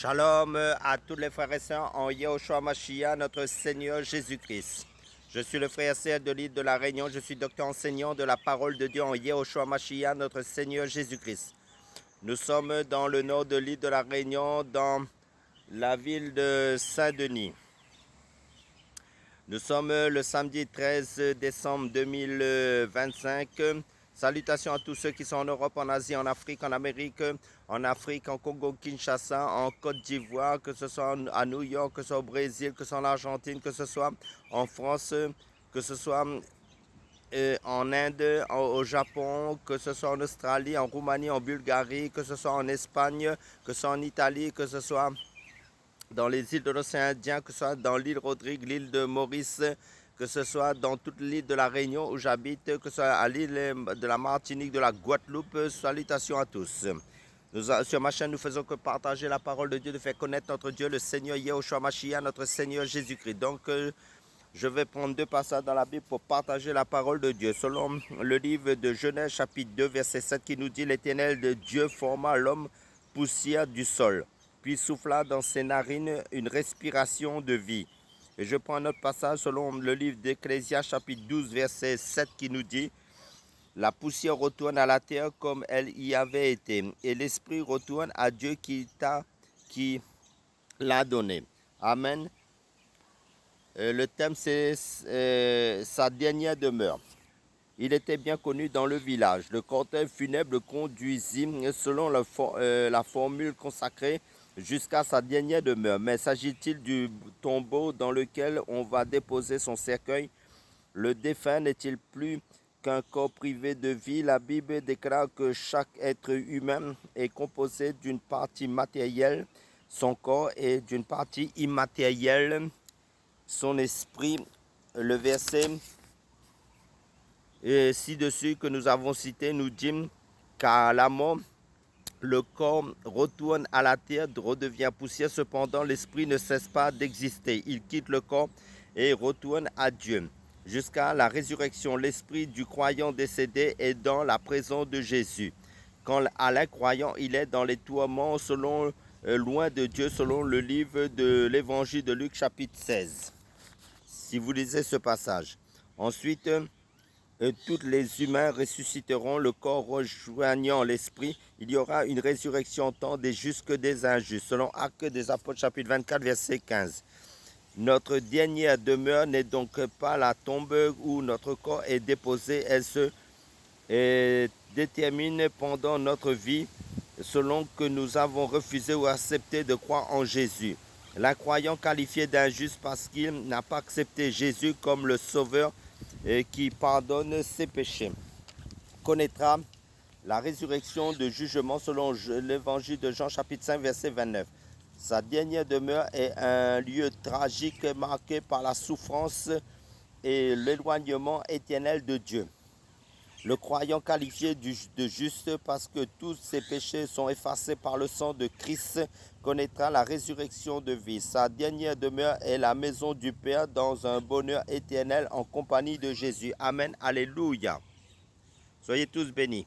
Shalom à tous les frères et sœurs en Yehoshua Mashiach, notre Seigneur Jésus-Christ. Je suis le frère Serge de l'île de la Réunion. Je suis docteur enseignant de la parole de Dieu en Yehoshua Mashiach, notre Seigneur Jésus-Christ. Nous sommes dans le nord de l'île de la Réunion, dans la ville de Saint-Denis. Nous sommes le samedi 13 décembre 2025. Salutations à tous ceux qui sont en Europe, en Asie, en Afrique, en Amérique, en Congo-Kinshasa, en Côte d'Ivoire, que ce soit à New York, que ce soit au Brésil, que ce soit en Argentine, que ce soit en France, que ce soit en Inde, au Japon, que ce soit en Australie, en Roumanie, en Bulgarie, que ce soit en Espagne, que ce soit en Italie, que ce soit dans les îles de l'océan Indien, que ce soit dans l'île Rodrigue, l'île de Maurice, que ce soit dans toute l'île de la Réunion où j'habite, que ce soit à l'île de la Martinique, de la Guadeloupe. Salutations à tous. Sur ma chaîne, nous faisons que partager la parole de Dieu, de faire connaître notre Dieu, le Seigneur Yehoshua Mashiach, notre Seigneur Jésus-Christ. Donc, je vais prendre deux passages dans la Bible pour partager la parole de Dieu. Selon le livre de Genèse, chapitre 2, verset 7, qui nous dit « L'Éternel de Dieu forma l'homme poussière du sol, puis souffla dans ses narines une respiration de vie. » Et je prends un autre passage selon le livre d'Ecclésias, chapitre 12, verset 7, qui nous dit « La poussière retourne à la terre comme elle y avait été, et l'esprit retourne à Dieu qui l'a donné. » Amen. Le thème, c'est sa dernière demeure. Il était bien connu dans le village. Le cortège funèbre conduisit, selon la formule consacrée, jusqu'à sa dernière demeure. Mais s'agit-il du tombeau dans lequel on va déposer son cercueil? Le défunt n'est-il plus qu'un corps privé de vie? La Bible déclare que chaque être humain est composé d'une partie matérielle, son corps, et d'une partie immatérielle, son esprit. Le verset ci-dessus que nous avons cité nous dit qu'à la mort, le corps retourne à la terre, redevient poussière. Cependant, l'esprit ne cesse pas d'exister. Il quitte le corps et retourne à Dieu. Jusqu'à la résurrection, l'esprit du croyant décédé est dans la présence de Jésus. Quant à l'incroyant, il est dans les tourments loin de Dieu, selon le livre de l'évangile de Luc, chapitre 16. Si vous lisez ce passage. Ensuite, tous les humains ressusciteront, le corps rejoignant l'esprit. Il y aura une résurrection tant des justes que des injustes, selon Actes des Apôtres, chapitre 24, verset 15. Notre dernière demeure n'est donc pas la tombe où notre corps est déposé. Elle se détermine pendant notre vie, selon que nous avons refusé ou accepté de croire en Jésus. L'incroyant qualifié d'injuste parce qu'il n'a pas accepté Jésus comme le Sauveur qui pardonne ses péchés, connaîtra la résurrection de jugement selon l'évangile de Jean chapitre 5 verset 29. Sa dernière demeure est un lieu tragique marqué par la souffrance et l'éloignement éternel de Dieu. Le croyant qualifié de juste parce que tous ses péchés sont effacés par le sang de Christ connaîtra la résurrection de vie. Sa dernière demeure est la maison du Père dans un bonheur éternel en compagnie de Jésus. Amen. Alléluia. Soyez tous bénis.